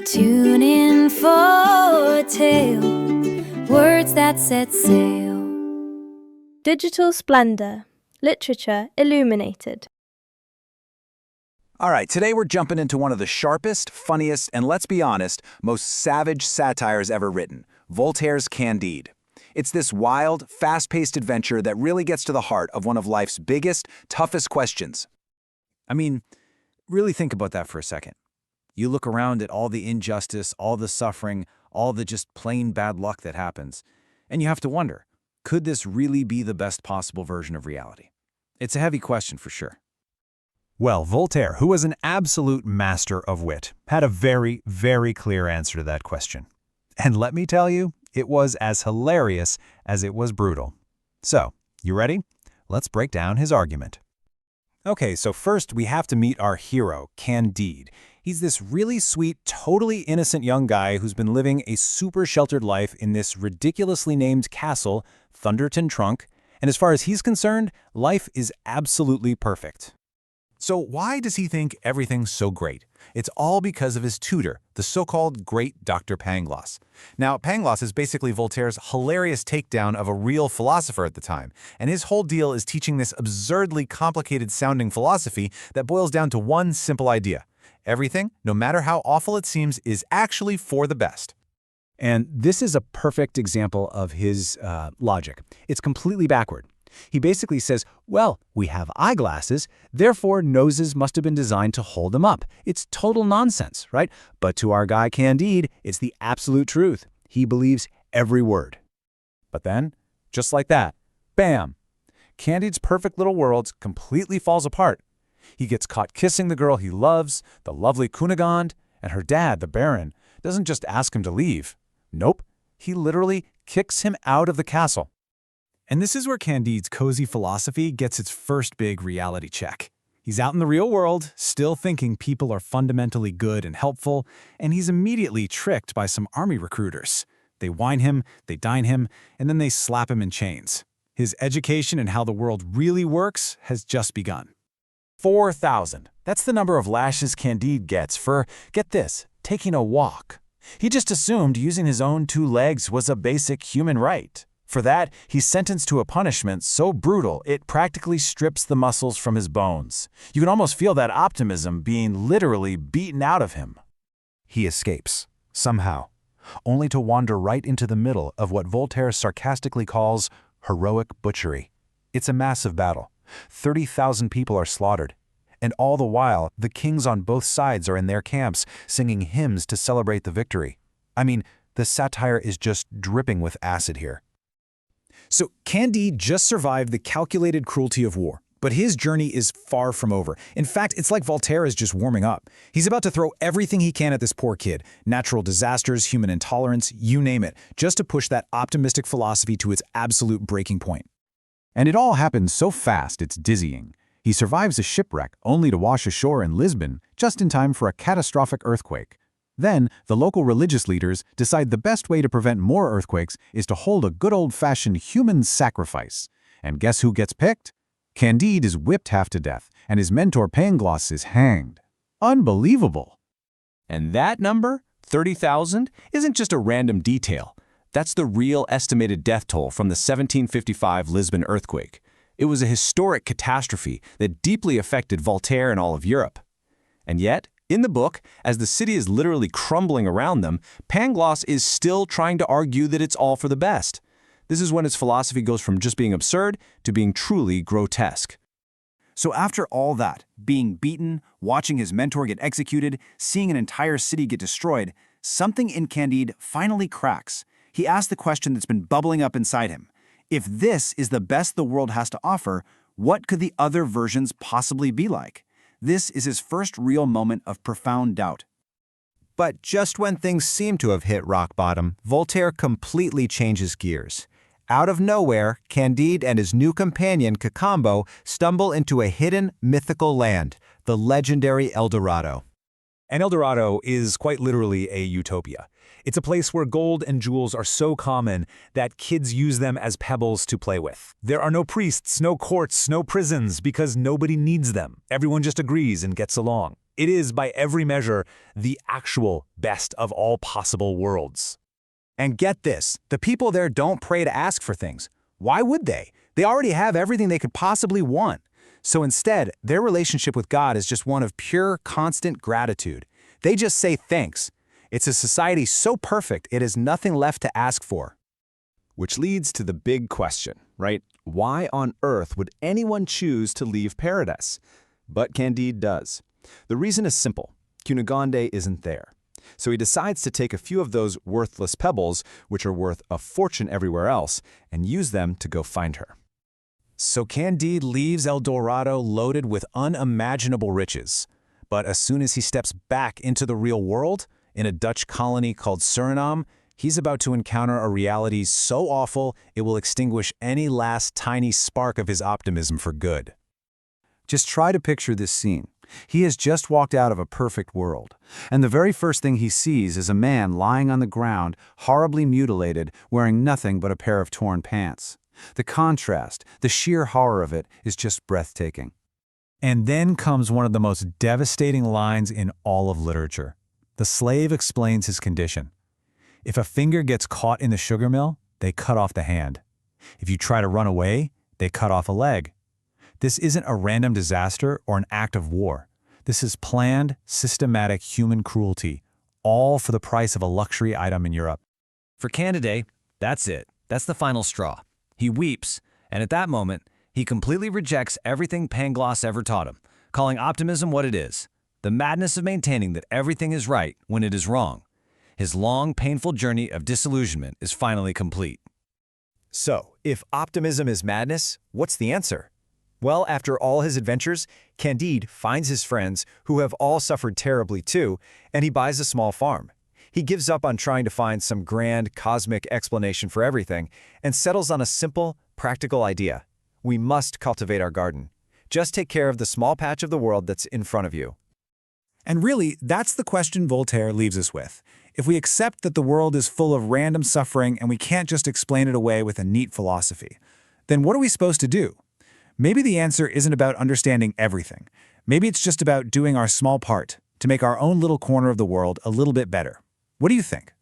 Tune in for a tale, words that set sail. Digital Splendor, Literature Illuminated. All right, today we're jumping into one of the sharpest, funniest, and let's be honest, most savage satires ever written, Voltaire's Candide. It's this wild, fast-paced adventure that really gets to the heart of one of life's biggest, toughest questions. I mean, really think about that for a second. You look around at all the injustice, all the suffering, all the just plain bad luck that happens, and you have to wonder, could this really be the best possible version of reality? It's a heavy question for sure. Well, Voltaire, who was an absolute master of wit, had a very, very clear answer to that question. And let me tell you, it was as hilarious as it was brutal. So, you ready? Let's break down his argument. Okay, so first we have to meet our hero, Candide. He's this really sweet, totally innocent young guy who's been living a super sheltered life in this ridiculously named castle, Thunderton Trunk, and as far as he's concerned, life is absolutely perfect. So why does he think everything's so great? It's all because of his tutor, the so-called great Dr. Pangloss. Now, Pangloss is basically Voltaire's hilarious takedown of a real philosopher at the time, and his whole deal is teaching this absurdly complicated-sounding philosophy that boils down to one simple idea. Everything, no matter how awful it seems, is actually for the best. And this is a perfect example of his logic. It's completely backward. He basically says, well, we have eyeglasses, therefore noses must have been designed to hold them up. It's total nonsense, right? But to our guy Candide, it's the absolute truth. He believes every word. But then, just like that, bam! Candide's perfect little world completely falls apart. He gets caught kissing the girl he loves, the lovely Cunegonde, and her dad, the Baron, doesn't just ask him to leave. Nope, he literally kicks him out of the castle. And this is where Candide's cozy philosophy gets its first big reality check. He's out in the real world, still thinking people are fundamentally good and helpful, and he's immediately tricked by some army recruiters. They wine him, they dine him, and then they slap him in chains. His education in how the world really works has just begun. 4,000. That's the number of lashes Candide gets for, get this, taking a walk. He just assumed using his own 2 legs was a basic human right. For that, he's sentenced to a punishment so brutal it practically strips the muscles from his bones. You can almost feel that optimism being literally beaten out of him. He escapes, somehow, only to wander right into the middle of what Voltaire sarcastically calls heroic butchery. It's a massive battle. 30,000 people are slaughtered. And all the while, the kings on both sides are in their camps, singing hymns to celebrate the victory. I mean, the satire is just dripping with acid here. So Candide just survived the calculated cruelty of war, but his journey is far from over. In fact, it's like Voltaire is just warming up. He's about to throw everything he can at this poor kid, natural disasters, human intolerance, you name it, just to push that optimistic philosophy to its absolute breaking point. And it all happens so fast it's dizzying. He survives a shipwreck only to wash ashore in Lisbon just in time for a catastrophic earthquake. Then, the local religious leaders decide the best way to prevent more earthquakes is to hold a good old-fashioned human sacrifice. And guess who gets picked? Candide is whipped half to death, and his mentor Pangloss is hanged. Unbelievable! And that number, 30,000, isn't just a random detail. That's the real estimated death toll from the 1755 Lisbon earthquake. It was a historic catastrophe that deeply affected Voltaire and all of Europe. And yet, in the book, as the city is literally crumbling around them, Pangloss is still trying to argue that it's all for the best. This is when his philosophy goes from just being absurd to being truly grotesque. So after all that, being beaten, watching his mentor get executed, seeing an entire city get destroyed, something in Candide finally cracks. He asks the question that's been bubbling up inside him. If this is the best the world has to offer, what could the other versions possibly be like? This is his first real moment of profound doubt. But just when things seem to have hit rock bottom, Voltaire completely changes gears. Out of nowhere, Candide and his new companion, Cacambo, stumble into a hidden, mythical land, the legendary El Dorado. And El Dorado is quite literally a utopia. It's a place where gold and jewels are so common that kids use them as pebbles to play with. There are no priests, no courts, no prisons, because nobody needs them. Everyone just agrees and gets along. It is, by every measure, the actual best of all possible worlds. And get this, the people there don't pray to ask for things. Why would they? They already have everything they could possibly want. So instead, their relationship with God is just one of pure, constant gratitude. They just say thanks. It's a society so perfect, it has nothing left to ask for. Which leads to the big question, right? Why on earth would anyone choose to leave paradise? But Candide does. The reason is simple. Cunegonde isn't there. So he decides to take a few of those worthless pebbles, which are worth a fortune everywhere else, and use them to go find her. So Candide leaves El Dorado loaded with unimaginable riches. But as soon as he steps back into the real world, in a Dutch colony called Suriname, he's about to encounter a reality so awful it will extinguish any last tiny spark of his optimism for good. Just try to picture this scene. He has just walked out of a perfect world, and the very first thing he sees is a man lying on the ground, horribly mutilated, wearing nothing but a pair of torn pants. The contrast, the sheer horror of it, is just breathtaking. And then comes one of the most devastating lines in all of literature. The slave explains his condition. If a finger gets caught in the sugar mill, they cut off the hand. If you try to run away, they cut off a leg. This isn't a random disaster or an act of war. This is planned, systematic human cruelty, all for the price of a luxury item in Europe. For Candide, that's it. That's the final straw. He weeps, and at that moment, he completely rejects everything Pangloss ever taught him, calling optimism what it is, the madness of maintaining that everything is right when it is wrong. His long, painful journey of disillusionment is finally complete. So, if optimism is madness, what's the answer? Well, after all his adventures, Candide finds his friends, who have all suffered terribly too, and he buys a small farm. He gives up on trying to find some grand, cosmic explanation for everything and settles on a simple, practical idea. We must cultivate our garden. Just take care of the small patch of the world that's in front of you. And really, that's the question Voltaire leaves us with. If we accept that the world is full of random suffering and we can't just explain it away with a neat philosophy, then what are we supposed to do? Maybe the answer isn't about understanding everything. Maybe it's just about doing our small part to make our own little corner of the world a little bit better. What do you think?